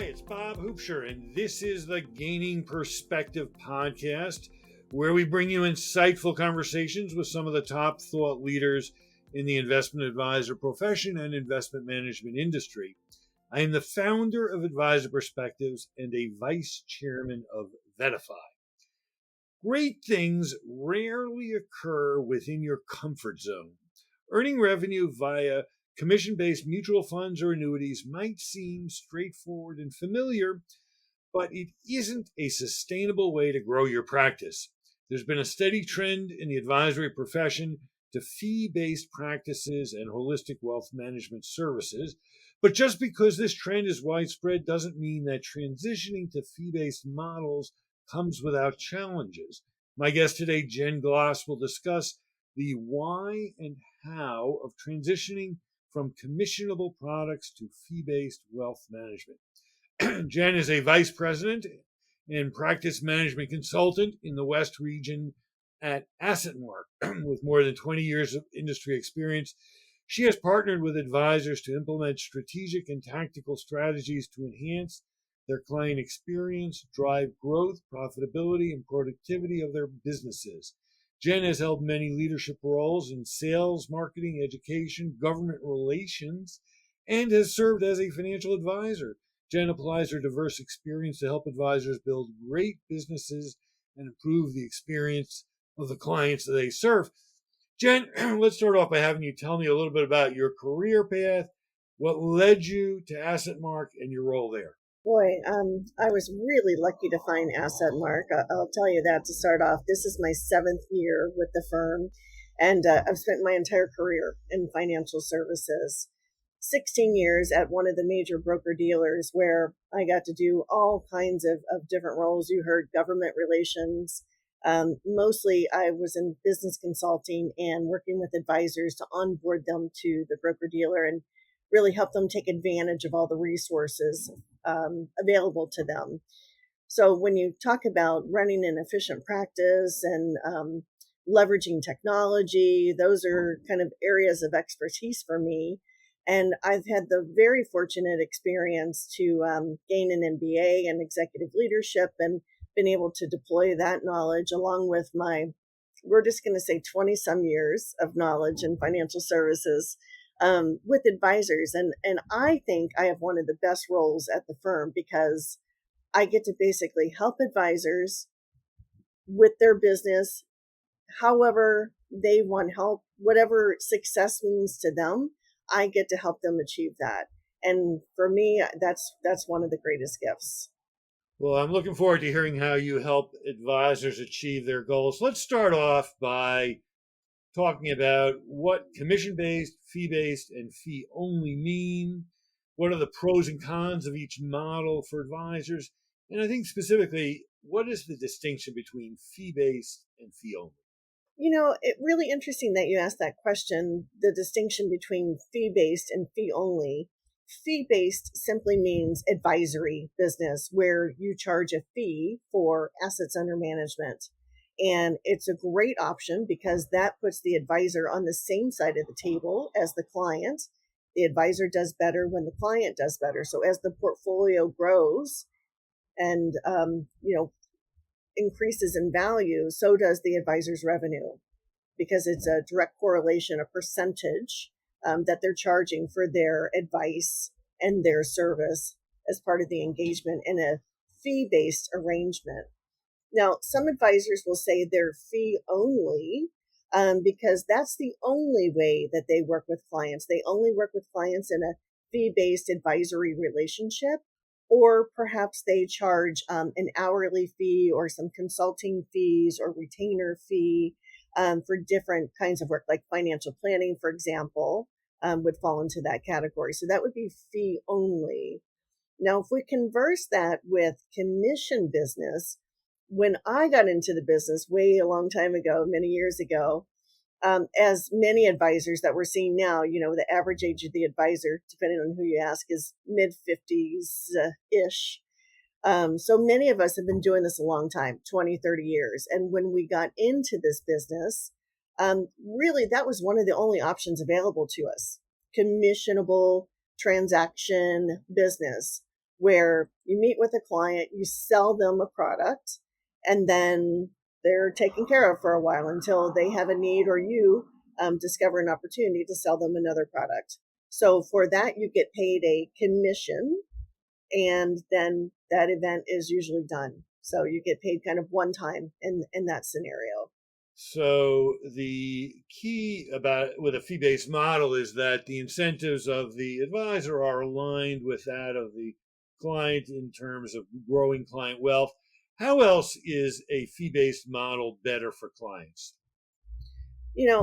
Hi, it's Bob Hoopshire, and this is the Gaining Perspective podcast, where we bring you insightful conversations with some of the top thought leaders in the investment advisor profession and investment management industry. I am the founder of Advisor Perspectives and a vice chairman of Vetify. Great things rarely occur within your comfort zone. Earning revenue via commission-based mutual funds or annuities might seem straightforward and familiar, but it isn't a sustainable way to grow your practice. There's been a steady trend in the advisory profession to fee-based practices and holistic wealth management services, but just because this trend is widespread doesn't mean that transitioning to fee-based models comes without challenges. My guest today, Jen Glass, will discuss the why and how of transitioning from commissionable products to fee-based wealth management. Jen is a vice president and practice management consultant in the West region at AssetMark. With more than 20 years of industry experience, she has partnered with advisors to implement strategic and tactical strategies to enhance their client experience, drive growth, profitability, and productivity of their businesses. Jen has held many leadership roles in sales, marketing, education, government relations, and has served as a financial advisor. Jen applies her diverse experience to help advisors build great businesses and improve the experience of the clients that they serve. Jen, let's start off by having you tell me a little bit about your career path, what led you to AssetMark, and your role there. Boy, I was really lucky to find AssetMark. I'll tell you that to start off. This is my 7th year with the firm, and I've spent my entire career in financial services. 16 years at one of the major broker-dealers where I got to do all kinds of different roles. You heard government relations. Mostly I was in business consulting and working with advisors to onboard them to the broker-dealer and really help them take advantage of all the resources available to them. So when you talk about running an efficient practice and leveraging technology, those are kind of areas of expertise for me. And I've had the very fortunate experience to gain an MBA in executive leadership and been able to deploy that knowledge along with we're just going to say 20 some years of knowledge in financial services with advisors. And I think I have one of the best roles at the firm because I get to basically help advisors with their business, however they want help, whatever success means to them, I get to help them achieve that. And for me, that's one of the greatest gifts. Well, I'm looking forward to hearing how you help advisors achieve their goals. Let's start off by talking about what commission-based, fee-based, and fee-only mean. What are the pros and cons of each model for advisors? And I think specifically, what is the distinction between fee-based and fee-only? You know, it's really interesting that you asked that question, the distinction between fee-based and fee-only. Fee-based simply means advisory business where you charge a fee for assets under management. And it's a great option because that puts the advisor on the same side of the table as the client. The advisor does better when the client does better. So as the portfolio grows and, increases in value, so does the advisor's revenue because it's a direct correlation, a percentage that they're charging for their advice and their service as part of the engagement in a fee-based arrangement. Now, some advisors will say they're fee only because that's the only way that they work with clients. They only work with clients in a fee-based advisory relationship, or perhaps they charge an hourly fee or some consulting fees or retainer fee for different kinds of work, like financial planning, for example, would fall into that category. So that would be fee only. Now, if we converse that with commission business, when I got into the business way a long time ago, many years ago, as many advisors that we're seeing now, the average age of the advisor, depending on who you ask, is mid-50s-ish. So many of us have been doing this a long time, 20, 30 years. And when we got into this business, really that was one of the only options available to us, commissionable transaction business, where you meet with a client, you sell them a product, and then they're taken care of for a while until they have a need or you discover an opportunity to sell them another product. So for that, you get paid a commission, and then that event is usually done. So you get paid kind of one time in that scenario. So the key about with a fee-based model is that the incentives of the advisor are aligned with that of the client in terms of growing client wealth. How else is a fee-based model better for clients?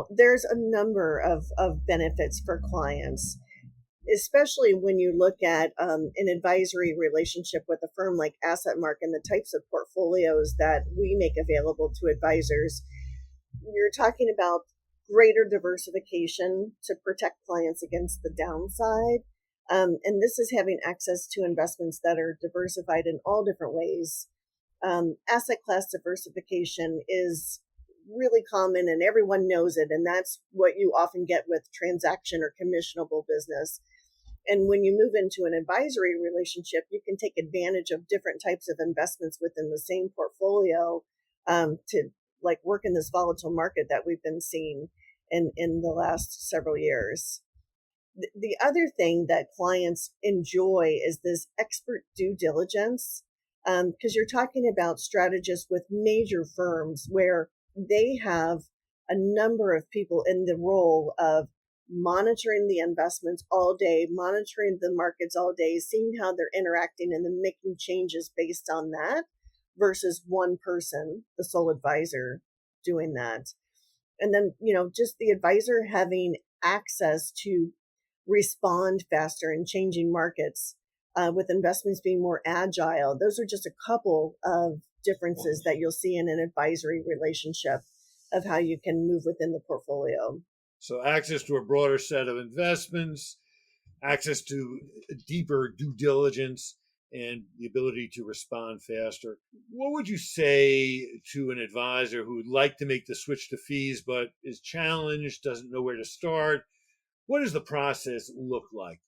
There's a number of benefits for clients, especially when you look at an advisory relationship with a firm like AssetMark and the types of portfolios that we make available to advisors. You're talking about greater diversification to protect clients against the downside. And this is having access to investments that are diversified in all different ways. Asset class diversification is really common and everyone knows it. And that's what you often get with transaction or commissionable business. And when you move into an advisory relationship, you can take advantage of different types of investments within the same portfolio to like work in this volatile market that we've been seeing in the last several years. The other thing that clients enjoy is this expert due diligence, because you're talking about strategists with major firms where they have a number of people in the role of monitoring the investments all day, monitoring the markets all day, seeing how they're interacting, and then making changes based on that versus one person, the sole advisor, doing that. And then, just the advisor having access to respond faster in changing markets, with investments being more agile. Those are just a couple of differences that you'll see in an advisory relationship of how you can move within the portfolio. So access to a broader set of investments, access to deeper due diligence, and the ability to respond faster. What would you say to an advisor who would like to make the switch to fees but is challenged, doesn't know where to start? What does the process look like?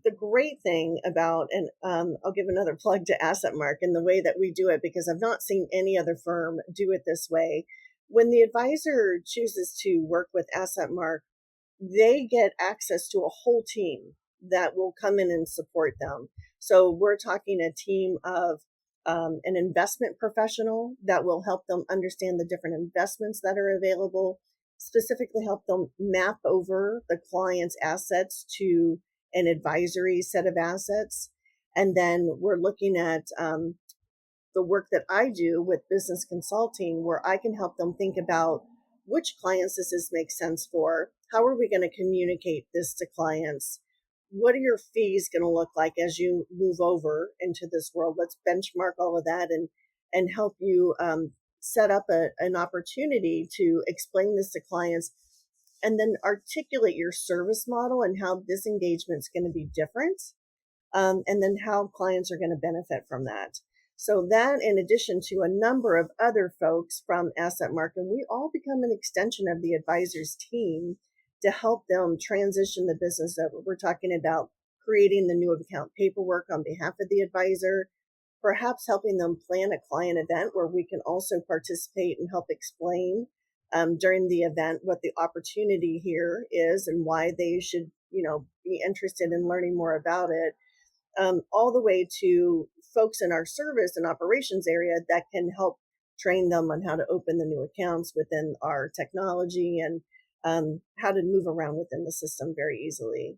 The great thing about, and I'll give another plug to AssetMark and the way that we do it, because I've not seen any other firm do it this way. When the advisor chooses to work with AssetMark, they get access to a whole team that will come in and support them. So we're talking a team of an investment professional that will help them understand the different investments that are available, specifically help them map over the client's assets to an advisory set of assets. And then we're looking at the work that I do with business consulting, where I can help them think about which clients does this make sense for? How are we going to communicate this to clients? What are your fees going to look like as you move over into this world? Let's benchmark all of that and help you set up an opportunity to explain this to clients, and then articulate your service model and how this engagement is going to be different, and then how clients are going to benefit from that. So that, in addition to a number of other folks from AssetMark, and we all become an extension of the advisor's team to help them transition the business over. We're talking about creating the new account paperwork on behalf of the advisor, perhaps helping them plan a client event where we can also participate and help explain during the event what the opportunity here is and why they should, be interested in learning more about it. All the way to folks in our service and operations area that can help train them on how to open the new accounts within our technology, and how to move around within the system very easily.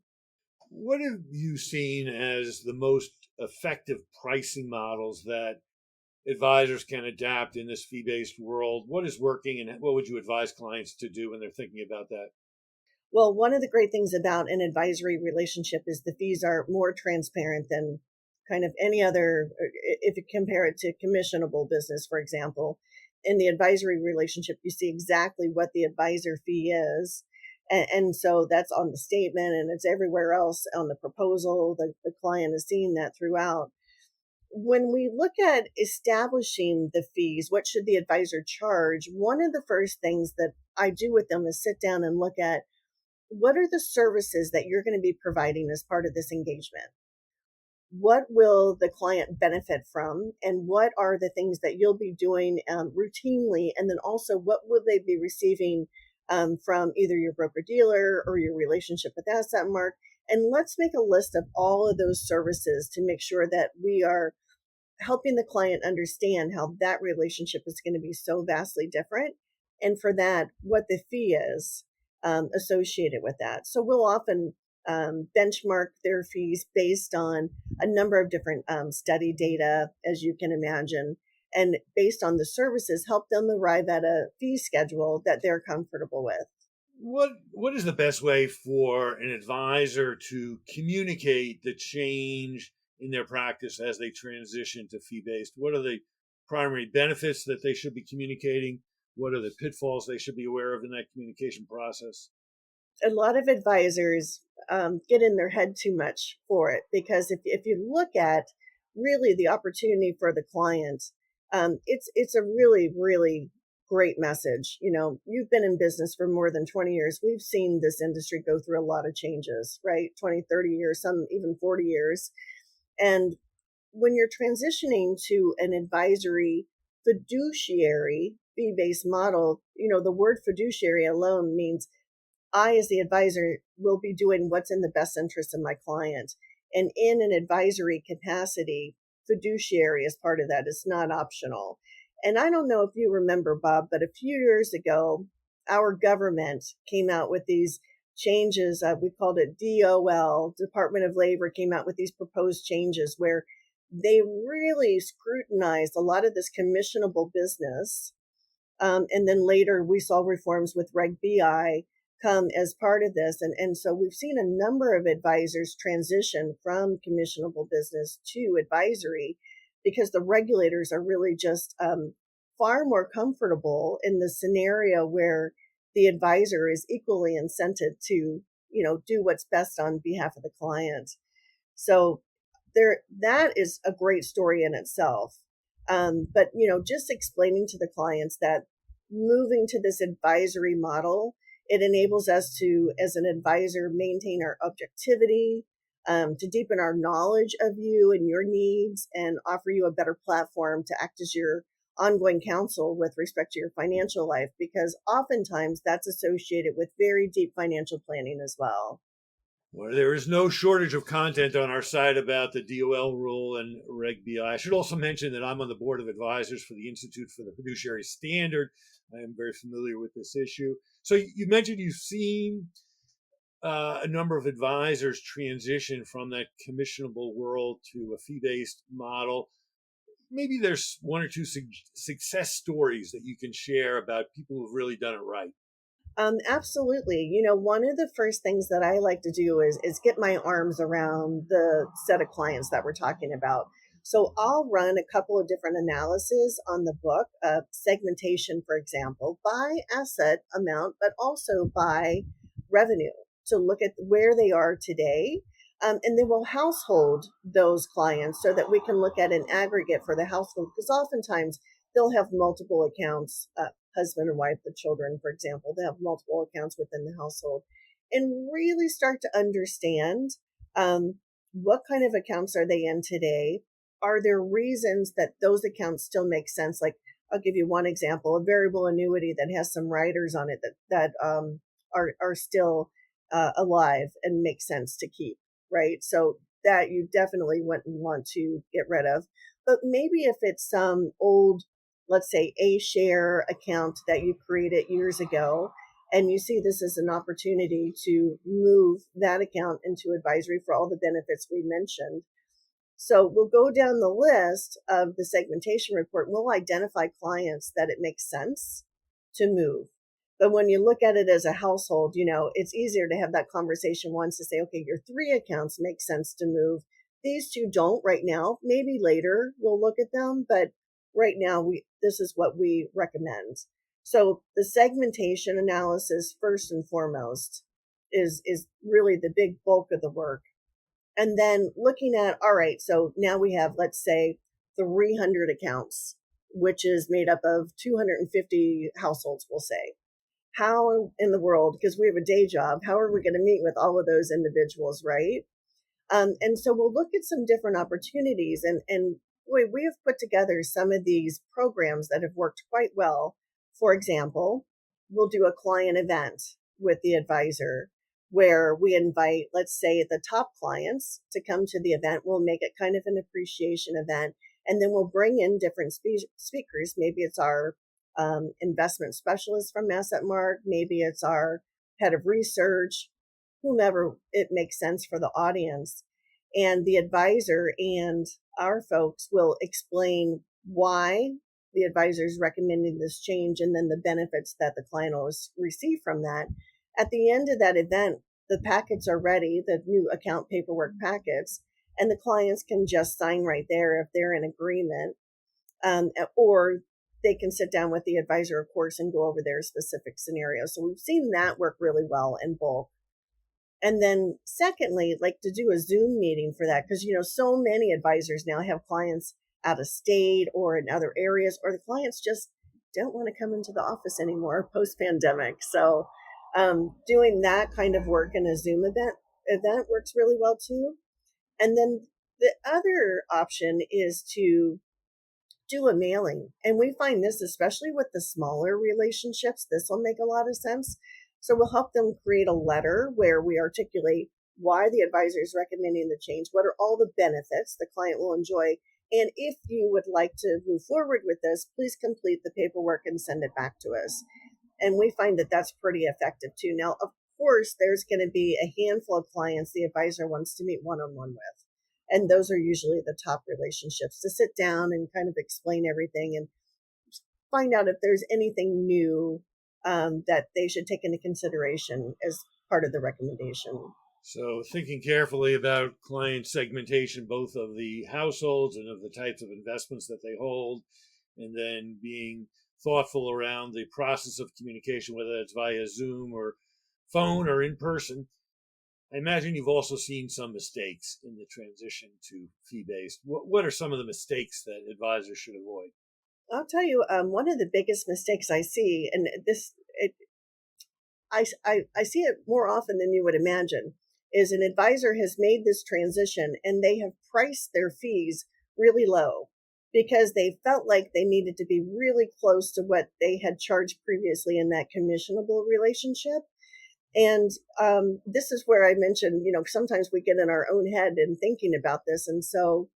What have you seen as the most effective pricing models that advisors can adapt in this fee-based world? What is working, and what would you advise clients to do when they're thinking about that? Well, one of the great things about an advisory relationship is the fees are more transparent than kind of any other, if you compare it to commissionable business, for example. In the advisory relationship, you see exactly what the advisor fee is. And so that's on the statement, and it's everywhere else on the proposal. The client is seeing that throughout. When we look at establishing the fees, what should the advisor charge? One of the first things that I do with them is sit down and look at what are the services that you're going to be providing as part of this engagement? what will the client benefit from, and what are the things that you'll be doing routinely, and then also what will they be receiving from either your broker dealer or your relationship with AssetMark. And let's make a list of all of those services to make sure that we are helping the client understand how that relationship is going to be so vastly different. And for that, what the fee is associated with that. So we'll often benchmark their fees based on a number of different study data, as you can imagine, and based on the services, help them arrive at a fee schedule that they're comfortable with. What is the best way for an advisor to communicate the change in their practice as they transition to fee-based? What are the primary benefits that they should be communicating? What are the pitfalls they should be aware of in that communication process? A lot of advisors get in their head too much for it, because if you look at really the opportunity for the client, it's a really, really great message. You know, you've been in business for more than 20 years. We've seen this industry go through a lot of changes, right? 20, 30 years, some even 40 years. And when you're transitioning to an advisory fiduciary fee-based model, you know, the word fiduciary alone means I, as the advisor, will be doing what's in the best interest of my client. And in an advisory capacity, fiduciary is part of that. It's not optional. And I don't know if you remember, Bob, but a few years ago, our government came out with these changes. We called it DOL, Department of Labor, came out with these proposed changes where they really scrutinized a lot of this commissionable business. And then later we saw reforms with Reg BI come as part of this. And so we've seen a number of advisors transition from commissionable business to advisory because the regulators are really just far more comfortable in the scenario where the advisor is equally incented to, you know, do what's best on behalf of the client. So that is a great story in itself. But, you know, just explaining to the clients that moving to this advisory model, it enables us to, as an advisor, maintain our objectivity, to deepen our knowledge of you and your needs, and offer you a better platform to act as your ongoing counsel with respect to your financial life, because oftentimes that's associated with very deep financial planning as well. Well, there is no shortage of content on our site about the DOL rule and Reg BI. I should also mention that I'm on the board of advisors for the Institute for the Fiduciary Standard. I am very familiar with this issue. So you mentioned you've seen a number of advisors transition from that commissionable world to a fee-based model. Maybe there's one or two success stories that you can share about people who've really done it right. Absolutely. You know, one of the first things that I like to do is get my arms around the set of clients that we're talking about. So I'll run a couple of different analyses on the book, segmentation, for example, by asset amount, but also by revenue, to look at where they are today. And then we'll household those clients so that we can look at an aggregate for the household, because oftentimes they'll have multiple accounts, husband and wife, the children, for example, they have multiple accounts within the household, and really start to understand what kind of accounts are they in today. Are there reasons that those accounts still make sense? Like, I'll give you one example, a variable annuity that has some riders on it that are still alive and make sense to keep, right? So that you definitely wouldn't want to get rid of. But maybe if it's some old, let's say, A-share account that you created years ago, and you see this as an opportunity to move that account into advisory for all the benefits we mentioned. So we'll go down the list of the segmentation report, and we'll identify clients that it makes sense to move. But when you look at it as a household, you know, it's easier to have that conversation once to say, okay, your 3 accounts make sense to move. These 2 don't right now. Maybe later we'll look at them, but right now this is what we recommend. So the segmentation analysis, first and foremost, is really the big bulk of the work. And then looking at, all right, so now we have, let's say, 300 accounts, which is made up of 250 households, we'll say. How in the world, because we have a day job, how are we going to meet with all of those individuals, right? And so we'll look at some different opportunities, and we have put together some of these programs that have worked quite well. For example, we'll do a client event with the advisor where we invite, let's say, the top clients to come to the event. We'll make it kind of an appreciation event, and then we'll bring in different speakers. Maybe it's our investment specialist from AssetMark, maybe it's our head of research, whomever it makes sense for the audience. And the advisor and our folks will explain why the advisor is recommending this change and then the benefits that the client will receive from that. At the end of that event, the packets are ready, the new account paperwork packets, and the clients can just sign right there if they're in agreement, or they can sit down with the advisor, of course, and go over their specific scenario. So we've seen that work really well in bulk. And then secondly, like to do a Zoom meeting for that, because, so many advisors now have clients out of state or in other areas, or the clients just don't want to come into the office anymore post-pandemic. So doing that kind of work in a Zoom event works really well too. And then the other option is to do a mailing. And we find this, especially with the smaller relationships, this will make a lot of sense. So we'll help them create a letter where we articulate why the advisor is recommending the change, what are all the benefits the client will enjoy, and if you would like to move forward with this, please complete the paperwork and send it back to us. And we find that that's pretty effective too. Now, of course, there's going to be a handful of clients the advisor wants to meet one-on-one with. And those are usually the top relationships, to sit down and kind of explain everything and find out if there's anything new that they should take into consideration as part of the recommendation. So thinking carefully about client segmentation, both of the households and of the types of investments that they hold, and then being thoughtful around the process of communication, whether it's via Zoom or phone or in person. I imagine you've also seen some mistakes in the transition to fee-based. What are some of the mistakes that advisors should avoid? I'll tell you, one of the biggest mistakes I see, and I see it more often than you would imagine, is an advisor has made this transition and they have priced their fees really low because they felt like they needed to be really close to what they had charged previously in that commissionable relationship. And this is where I mentioned, sometimes we get in our own head in thinking about this. And so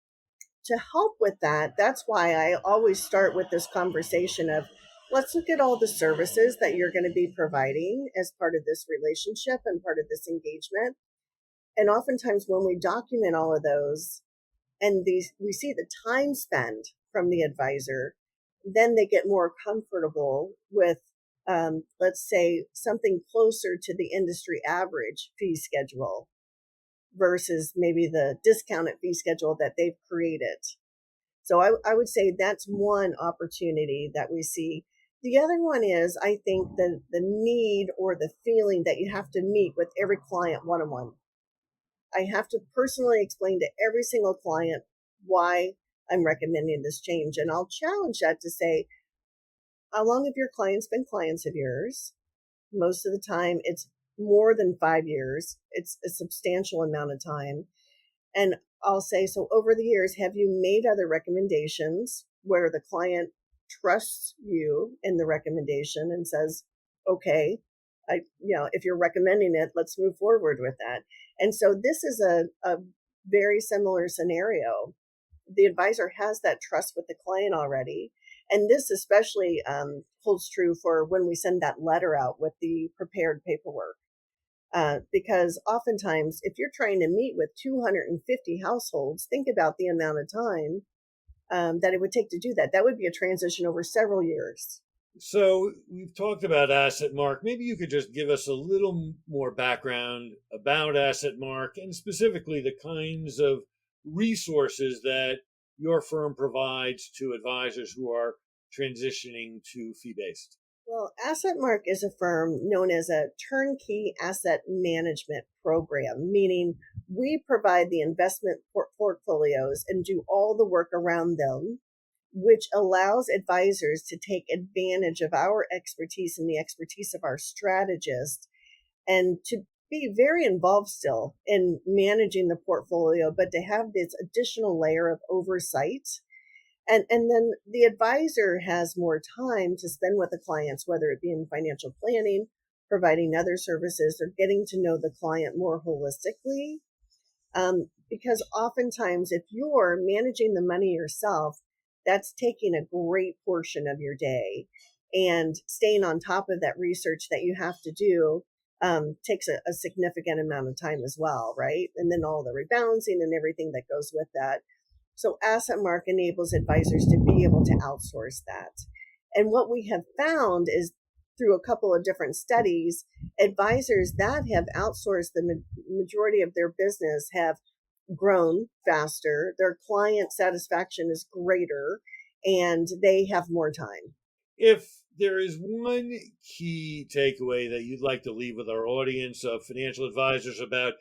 to help with that, that's why I always start with this conversation of, let's look at all the services that you're going to be providing as part of this relationship and part of this engagement. And oftentimes when we document all of those and we see the time spent from the advisor, then they get more comfortable with, let's say, something closer to the industry average fee schedule versus maybe the discounted fee schedule that they've created. So I would say that's one opportunity that we see. The other one is, I think, the need or the feeling that you have to meet with every client one-on-one. I have to personally explain to every single client why I'm recommending this change. And I'll challenge that to say, how long have your clients been clients of yours? Most of the time, it's more than 5 years. It's a substantial amount of time. And I'll say, so over the years, have you made other recommendations where the client trusts you in the recommendation and says, okay, if you're recommending it, let's move forward with that. And so this is a very similar scenario. The advisor has that trust with the client already. And this especially holds true for when we send that letter out with the prepared paperwork. Because oftentimes, if you're trying to meet with 250 households, think about the amount of time that it would take to do that. That would be a transition over several years. So we've talked about AssetMark. Maybe you could just give us a little more background about AssetMark and specifically the kinds of resources that your firm provides to advisors who are transitioning to fee-based. Well, AssetMark is a firm known as a turnkey asset management program, meaning we provide the investment portfolios and do all the work around them, which allows advisors to take advantage of our expertise and the expertise of our strategists and to be very involved still in managing the portfolio, but to have this additional layer of oversight. And then the advisor has more time to spend with the clients, whether it be in financial planning, providing other services, or getting to know the client more holistically. Because oftentimes, if you're managing the money yourself, that's taking a great portion of your day. And staying on top of that research that you have to do takes a significant amount of time as well, right? And then all the rebalancing and everything that goes with that. So AssetMark enables advisors to be able to outsource that. And what we have found is through a couple of different studies, advisors that have outsourced the majority of their business have grown faster, their client satisfaction is greater, and they have more time. If there is one key takeaway that you'd like to leave with our audience of financial advisors about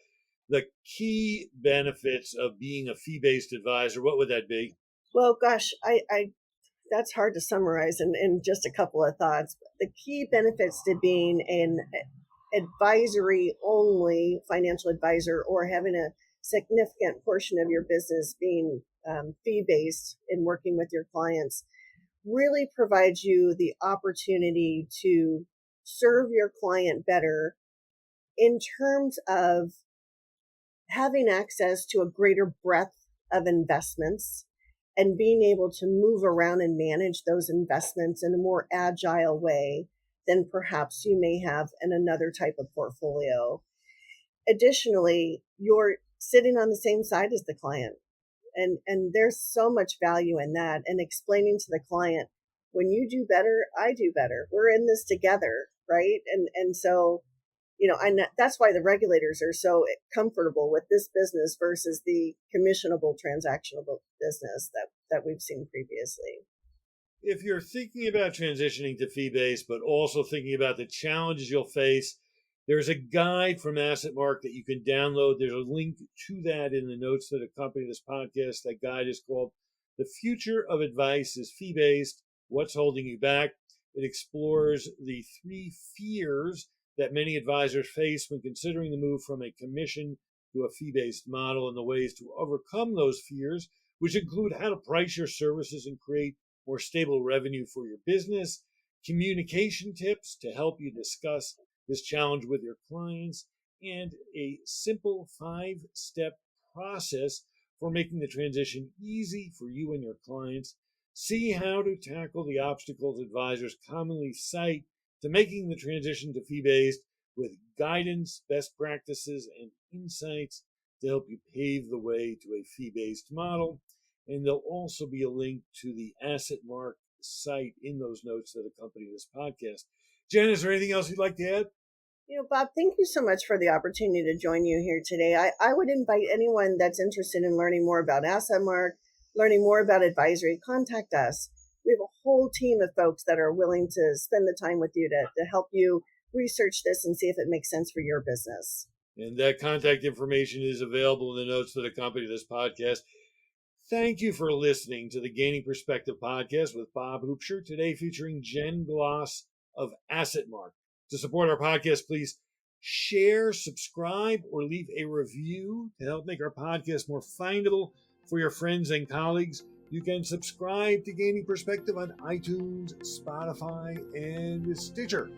the key benefits of being a fee-based advisor, what would that be? Well, gosh, I that's hard to summarize in just a couple of thoughts. The key benefits to being an advisory only financial advisor, or having a significant portion of your business being fee-based in working with your clients, really provides you the opportunity to serve your client better in terms of having access to a greater breadth of investments and being able to move around and manage those investments in a more agile way than perhaps you may have in another type of portfolio. Additionally, you're sitting on the same side as the client. And there's so much value in that, and explaining to the client, when you do better, I do better. We're in this together, right? And so, that's why the regulators are so comfortable with this business versus the commissionable transactionable business that we've seen previously. If you're thinking about transitioning to fee-based, but also thinking about the challenges you'll face, there's a guide from AssetMark that you can download. There's a link to that in the notes that accompany this podcast. That guide is called The Future of Advice is Fee-Based, What's Holding You Back? It explores the 3 fears that many advisors face when considering the move from a commission to a fee-based model, and the ways to overcome those fears, which include how to price your services and create more stable revenue for your business, communication tips to help you discuss this challenge with your clients, and a simple 5-step process for making the transition easy for you and your clients. See how to tackle the obstacles advisors commonly cite to making the transition to fee-based, with guidance, best practices, and insights to help you pave the way to a fee-based model. And there'll also be a link to the AssetMark site in those notes that accompany this podcast. Jen, is there anything else you'd like to add? Bob, thank you so much for the opportunity to join you here today. I would invite anyone that's interested in learning more about AssetMark, learning more about advisory, contact us. We have a whole team of folks that are willing to spend the time with you to help you research this and see if it makes sense for your business. And that contact information is available in the notes that accompany this podcast. Thank you for listening to the Gaining Perspective podcast with Bob Hoopsher, today featuring Jen Gloss of AssetMark. To support our podcast, please share, subscribe, or leave a review to help make our podcast more findable for your friends and colleagues. You can subscribe to Gaining Perspective on iTunes, Spotify, and Stitcher.